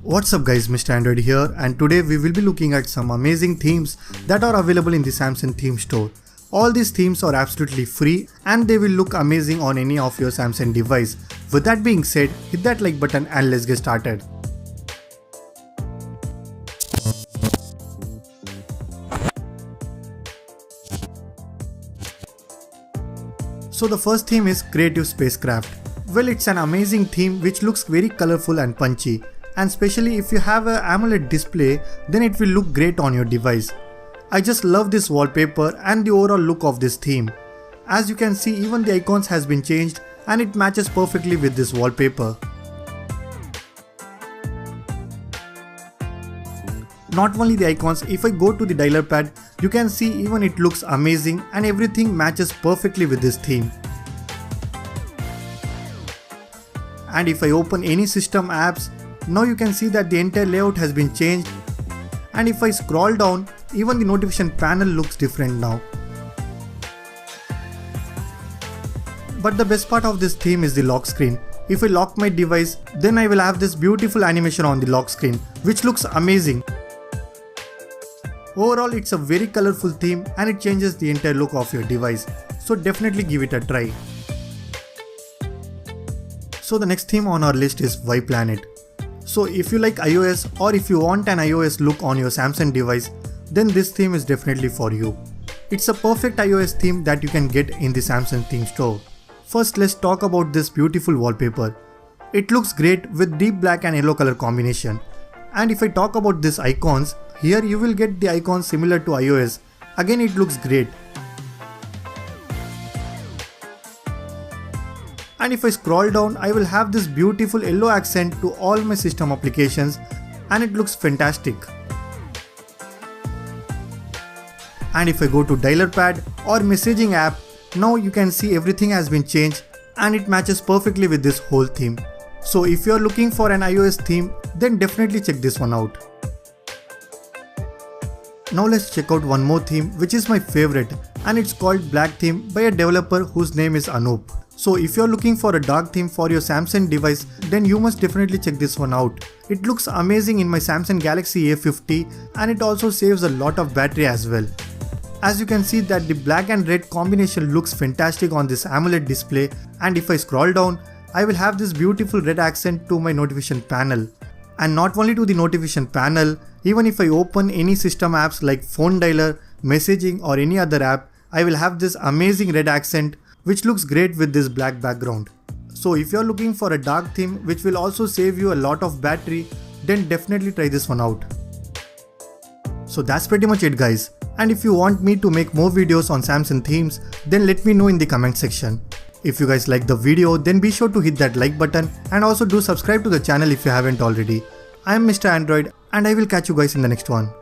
What's up guys, Mr. Android here, and today we will be looking at some amazing themes that are available in the Samsung theme store. All these themes are absolutely free and they will look amazing on any of your Samsung device. With that being said, hit that like button and let's get started. So the first theme is Creative Spacecraft. Well, it's an amazing theme which looks very colorful and punchy. And especially if you have an AMOLED display, then it will look great on your device. I just love this wallpaper and the overall look of this theme. As you can see, even the icons has been changed and it matches perfectly with this wallpaper. Not only the icons, if I go to the dialer pad, you can see even it looks amazing and everything matches perfectly with this theme. And if I open any system apps, now you can see that the entire layout has been changed, and if I scroll down, even the notification panel looks different now. But the best part of this theme is the lock screen. If I lock my device, then I will have this beautiful animation on the lock screen, which looks amazing. Overall, it's a very colorful theme and it changes the entire look of your device, so definitely give it a try. So the next theme on our list is Y Planet. So if you like iOS or if you want an iOS look on your Samsung device, then this theme is definitely for you. It's a perfect iOS theme that you can get in the Samsung theme store. First, let's talk about this beautiful wallpaper. It looks great with deep black and yellow color combination. And if I talk about these icons, here you will get the icons similar to iOS. Again, it looks great. And if I scroll down, I will have this beautiful yellow accent to all my system applications and it looks fantastic. And if I go to dialer pad or messaging app, now you can see everything has been changed and it matches perfectly with this whole theme. So if you are looking for an iOS theme, then definitely check this one out. Now let's check out one more theme which is my favorite, and it's called Black Theme by a developer whose name is Anoop. So if you're looking for a dark theme for your Samsung device, then you must definitely check this one out. It looks amazing in my Samsung Galaxy A50 and it also saves a lot of battery as well. As you can see that the black and red combination looks fantastic on this AMOLED display, and if I scroll down, I will have this beautiful red accent to my notification panel. And not only to the notification panel, even if I open any system apps like phone dialer, messaging or any other app, I will have this amazing red accent which looks great with this black background. So if you're looking for a dark theme which will also save you a lot of battery, then definitely try this one out. So that's pretty much it guys. And if you want me to make more videos on Samsung themes, then let me know in the comment section. If you guys like the video, then be sure to hit that like button and also do subscribe to the channel if you haven't already. I am Mr. Android and I will catch you guys in the next one.